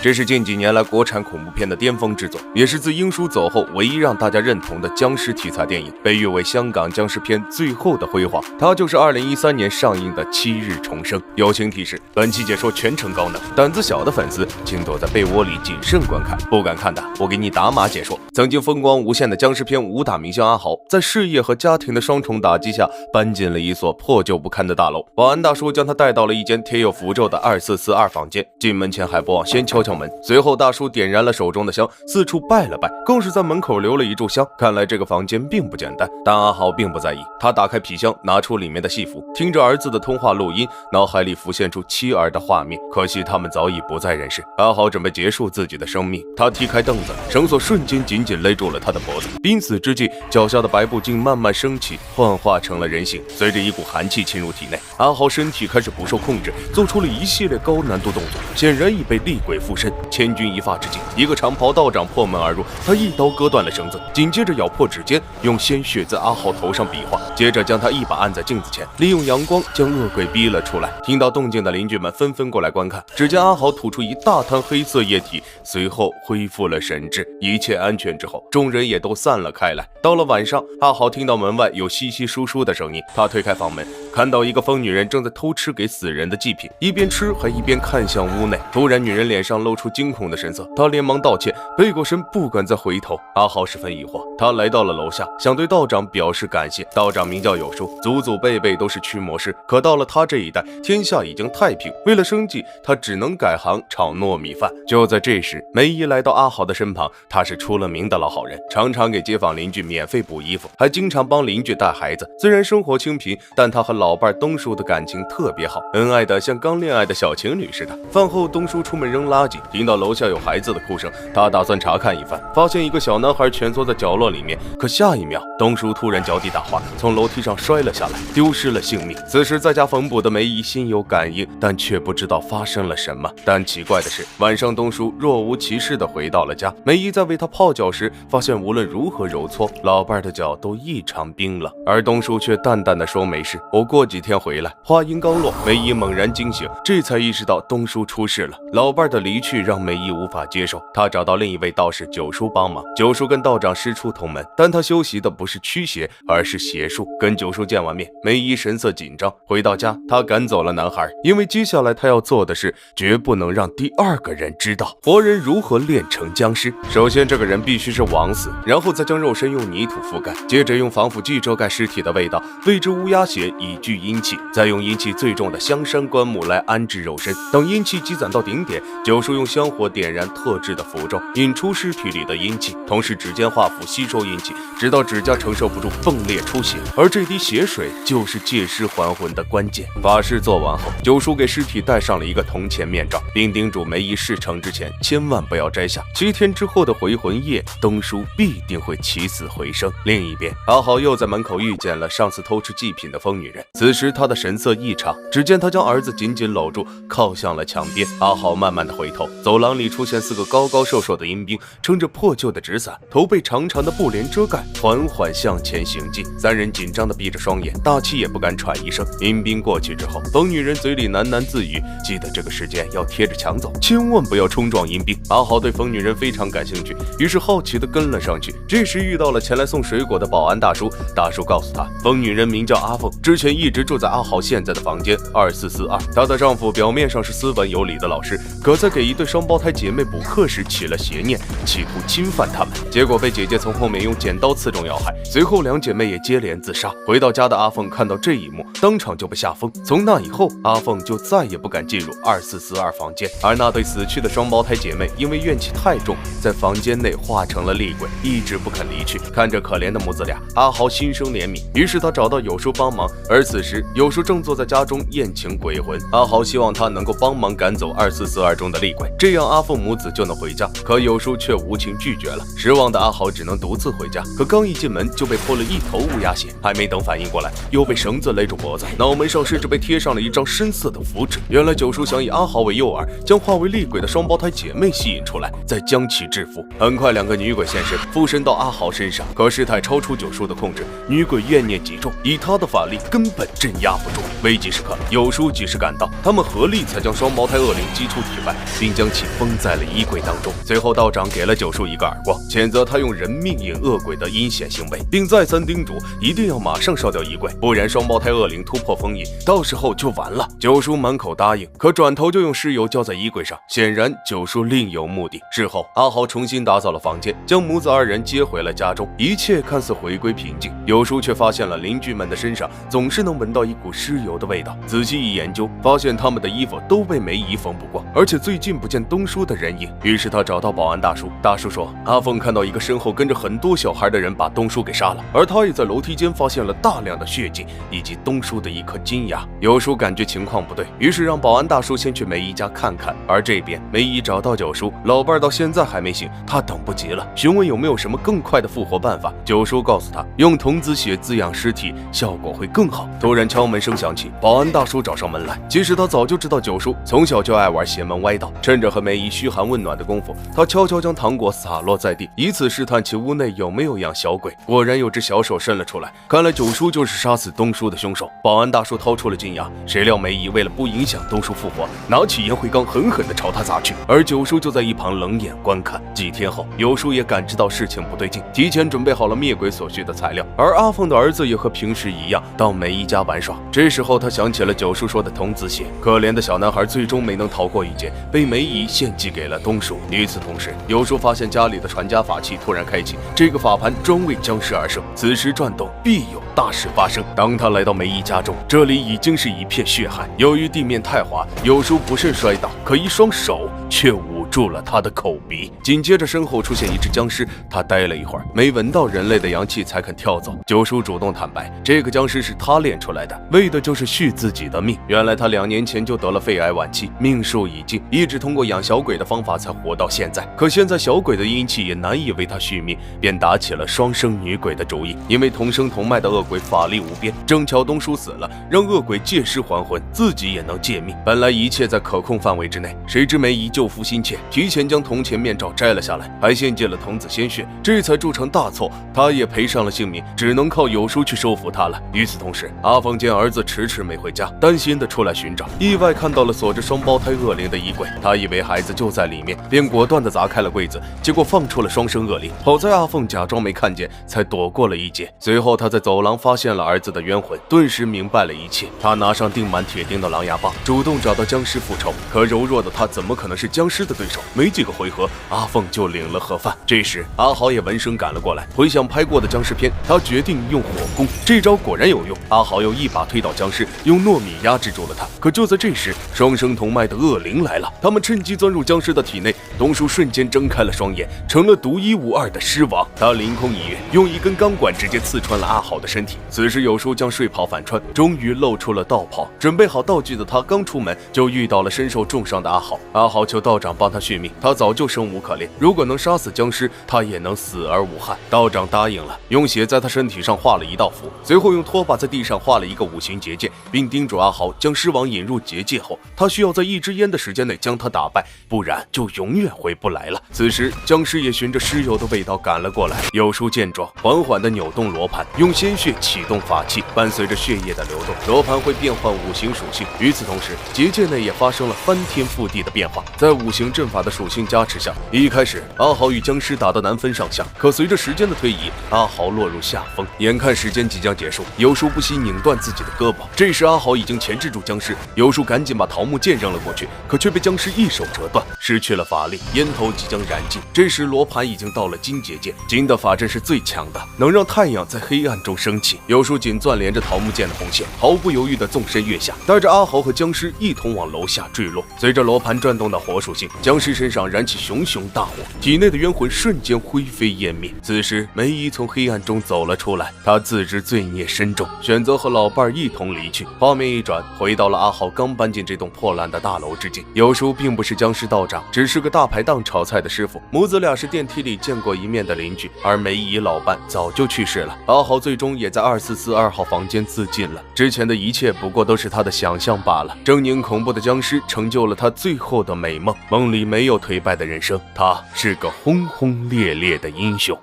这是近几年来国产恐怖片的巅峰之作，也是自英叔走后唯一让大家认同的僵尸题材电影，被誉为香港僵尸片最后的辉煌。它就是2013年上映的《七日重生》。友情提示：本期解说全程高能，胆子小的粉丝请躲在被窝里谨慎观看，不敢看的我给你打码解说。曾经风光无限的僵尸片武打明星阿豪，在事业和家庭的双重打击下，搬进了一所破旧不堪的大楼。保安大叔将他带到了一间贴有符咒的2442房间，进门前还不忘先敲门，随后大叔点燃了手中的香，四处拜了拜，更是在门口留了一炷香。看来这个房间并不简单，但阿豪并不在意。他打开皮箱，拿出里面的戏服，听着儿子的通话录音，脑海里浮现出妻儿的画面。可惜他们早已不在人世。阿豪准备结束自己的生命，他踢开凳子，绳索瞬间紧紧勒住了他的脖子。濒死之际，脚下的白布竟慢慢升起，幻化成了人形。随着一股寒气侵入体内，阿豪身体开始不受控制，做出了一系列高难度动作，显然已被厉鬼附身。千钧一发之际，一个长袍道长破门而入，他一刀割断了绳子，紧接着咬破指尖，用鲜血在阿豪头上比划，接着将他一把按在镜子前，利用阳光将恶鬼逼了出来。听到动静的邻居们纷纷过来观看，只见阿豪吐出一大滩黑色液体，随后恢复了神智。一切安全之后，众人也都散了开来。到了晚上，阿豪听到门外有稀稀疏疏的声音，他推开房门，看到一个疯女人正在偷吃给死人的祭品，一边吃还一边看向屋内。突然女人脸上露出惊恐的神色，她连忙道歉，背过身不敢再回头。阿豪十分疑惑，他来到了楼下，想对道长表示感谢。道长名叫有叔，祖祖辈辈都是驱魔师，可到了他这一代，天下已经太平，为了生计，他只能改行炒糯米饭。就在这时，梅姨来到阿豪的身旁，他是出了名的老好人，常常给街坊邻居免费补衣服，还经常帮邻居带孩子。虽然生活清贫，但他和老伴东叔的感情特别好，恩爱的像刚恋爱的小情侣似的。饭后，东叔出门扔垃圾，听到楼下有孩子的哭声，他打算查看一番，发现一个小男孩蜷缩在角落里面。可下一秒，东叔突然脚底打滑，从楼梯上摔了下来，丢失了性命。此时在家缝补的梅姨心有感应，但却不知道发生了什么。但奇怪的是，晚上东叔若无其事地回到了家，梅姨在为他泡脚时，发现无论如何揉搓，老伴的脚都异常冰冷，而东叔却淡淡地说没事，我过几天回来。话音刚落，梅姨猛然惊醒，这才意识到东叔出事了。老伴的离去让梅姨无法接受，她找到另一位道士九叔帮忙。九叔跟道长师出同门，但他修习的不是驱邪，而是邪术。跟九叔见完面，梅姨神色紧张。回到家，她赶走了男孩，因为接下来她要做的事绝不能让第二个人知道活人如何炼成僵尸。首先，这个人必须是枉死，然后再将肉身用泥土覆盖，接着用防腐剂遮盖尸体的味道，喂之乌鸦血以聚阴气，再用阴气最重的香山棺木来安置肉身。等阴气积攒到顶点，九叔用香火点燃特制的符咒，引出尸体里的阴气，同时指尖画符吸收阴气，直到指甲承受不住迸裂出血，而这滴血水就是借尸还魂的关键。法事做完后，九叔给尸体戴上了一个铜钱面罩，并叮嘱梅姨事成之前千万不要摘下，7天之后的回魂夜，东叔必定会起死回生。另一边，阿豪又在门口遇见了上次偷吃祭品的疯女人，此时他的神色异常，只见他将儿子紧紧搂住，靠向了墙边。阿豪慢慢的回头，走廊里出现4个高高瘦瘦的阴兵，撑着破旧的纸伞，头被长长的布帘遮盖，缓缓向前行进。3人紧张的闭着双眼，大气也不敢喘一声。阴兵过去之后，疯女人嘴里喃喃自语，记得这个时间要贴着墙走，千万不要冲撞阴兵。阿豪对疯女人非常感兴趣，于是好奇的跟了上去。这时遇到了前来送水果的保安大叔，大叔告诉他，疯女人名叫阿凤，之前一直住在阿豪现在的房间2442。她的丈夫表面上是斯文有礼的老师，可在给一对双胞胎姐妹补课时起了邪念，企图侵犯她们，结果被姐姐从后面用剪刀刺中要害，随后2姐妹也接连自杀。回到家的阿凤看到这一幕，当场就被吓疯。从那以后，阿凤就再也不敢进入2442房间，而那对死去的双胞胎姐妹因为怨气太重，在房间内化成了厉鬼，一直不肯离去。看着可怜的母子俩，阿豪心生怜悯，于是他找到有叔帮忙。而此时有叔正坐在家中宴请鬼魂，阿豪希望他能够帮忙赶走2442中的厉鬼，这样阿凤母子就能回家。可有叔却无情拒绝了，失望的阿豪只能独自回家。可刚一进门就被泼了一头乌鸦血，还没等反应过来，又被绳子勒住脖子，脑门上甚至被贴上了一张深色的符纸。原来九叔想以阿豪为诱饵，将化为厉鬼的双胞胎姐妹吸引出来，再将其制服。很快2个女鬼现身，附身到阿豪身上，可事态超出九叔的控制，女鬼怨念极重，以他的法力根本镇压不住。危急时刻，有叔及时赶到，他们合力才将双胞胎恶灵击出体外，并并将其封在了衣柜当中。随后道长给了九叔一个耳光，谴责他用人命引恶鬼的阴险行为，并再三叮嘱一定要马上烧掉衣柜，不然双胞胎恶灵突破封印，到时候就完了。九叔满口答应，可转头就用尸油浇在衣柜上，显然九叔另有目的。事后阿豪重新打扫了房间，将母子二人接回了家中，一切看似回归平静。九叔却发现了邻居们的身上总是能闻到一股尸油的味道，仔细一研究，发现他们的衣服都被梅姨缝不过，而且最近不见东叔的人影。于是他找到保安大叔，大叔说阿凤看到一个身后跟着很多小孩的人把东叔给杀了，而他也在楼梯间发现了大量的血迹以及东叔的一颗金牙。九叔感觉情况不对，于是让保安大叔先去梅姨家看看。而这边梅姨找到九叔，老伴到现在还没醒，他等不及了，询问有没有什么更快的复活办法。九叔告诉他，用童子血滋养尸体效果会更好。突然敲门声响起，保安大叔找上门来。其实他早就知道九叔从小就爱玩邪门歪道，趁着和梅姨嘘寒问暖的功夫，他悄悄将糖果洒落在地，以此试探其屋内有没有养小鬼。果然有只小手伸了出来，看来九叔就是杀死东叔的凶手。保安大叔掏出了金牙，谁料梅姨为了不影响东叔复活，拿起烟灰缸狠狠地朝他砸去，而九叔就在一旁冷眼观看。几天后，九叔也感知到事情不对劲，提前准备好了灭鬼所需的材料，而阿凤的儿子也和平时一样到梅姨家玩耍。这时候他想起了九叔说的童子血，可怜的小男孩最终没能逃过一劫，被梅姨献祭给了东叔。与此同时，九叔发现家里的传家法器突然开启，这个法盘专为僵尸而生，此时转动必有大事发生。当他来到梅姨家中，这里已经是一片血海，由于地面太滑，九叔不慎摔倒，可一双手却捂住了他的口鼻。紧接着身后出现一只僵尸，他呆了一会儿，没闻到人类的阳气才肯跳走。九叔主动坦白，这个僵尸是他练出来的，为的就是续自己的命。原来他2年前就得了肺癌晚期，命数已尽，一直通过养小鬼的方法才活到现在。可现在小鬼的阴气也难以为他续命，便打起了双生女鬼的主意。因为同生同脉的恶鬼法力无边，正巧东叔死了，让恶鬼借尸还魂，自己也能借命。本来一切在可控范围之内，谁知梅姨救夫心切，提前将铜钱面罩摘了下来，还献祭了童子鲜血，这才铸成大错。他也赔上了性命，只能靠九叔去收服他了。与此同时，阿凤见儿子迟迟没回家，担心的出来寻找，意外看到了锁着双胞胎恶灵的衣柜，他以为孩子就在里面，便果断的砸开了柜子，结果放出了双生恶灵。好在阿凤假装没看见，才躲过了一劫。随后他在走廊发现了儿子的冤魂，顿时明白了一切。他拿上钉满铁钉的狼牙棒，主动找到僵尸复仇，可柔弱的他怎么可能是僵尸的对手？没几个回合，阿凤就领了盒饭。这时阿豪也闻声赶了过来，回想拍过的僵尸片，他决定用火攻，这招果然有用。阿豪又一把推倒僵尸，用糯米压制住了他。可就在这时，双生同脉的恶灵来了，他们趁机钻入僵尸的体内。东叔瞬间睁开了双眼，成了独一无二的尸王。他凌空一跃，用一根钢管直接刺穿了阿豪的身体。此时有叔将睡袍反穿，终于露出了道袍。准备好道具的他刚出门，就遇到了身受重伤的阿豪。阿豪求道长帮他续命，他早就生无可恋，如果能杀死僵尸，他也能死而无憾。道长答应了，用血在他身体上画了一道符，随后用拖把在地上画了一个5行结界，并叮嘱阿豪将尸王引入结界后，他需要在1支烟的时间内将他打败，不然就永远回不来了。此时僵尸也循着尸油的味道赶了过来。有叔见状，缓缓地扭动罗盘，用鲜血启动法器，伴随着血液的流动，罗盘会变换5行属性。与此同时，结界内也发生了翻天覆地的变化。在5行阵法的属性加持下，一开始阿豪与僵尸打得难分上下，可随着时间的推移，阿豪落入下风。眼看时间即将结束，有叔不惜拧断自己的胳膊。这时阿豪已经钳制住僵尸，有叔赶紧把桃木剑扔了过去，可却被僵尸一手折断，失去了法力，烟头即将燃尽。这时罗盘已经到了金结界，金的法阵是最强的，能让太阳在黑暗中升起。有叔紧攥连着桃木剑的红线，毫不犹豫地纵身跃下，带着阿豪和僵尸一同往楼下坠落。随着罗盘转动的火属性，僵尸身上燃起熊熊大火，体内的冤魂瞬间灰飞烟灭。此时梅姨从黑暗中走了出来，她自知罪孽深重，选择和老伴一同离去。画面一转，回到了阿豪刚搬进这栋破烂的大楼之境。有叔并不是僵尸道长，只是个大排档炒菜的师傅，母子俩是电梯里见过一面的邻居，而梅姨老伴早就去世了。阿豪最终也在2442号房间自尽了，之前的一切不过都是他的想象罢了。狰狞恐怖的僵尸成就了他最后的美梦，梦里没有颓败的人生，他是个轰轰烈烈的英雄。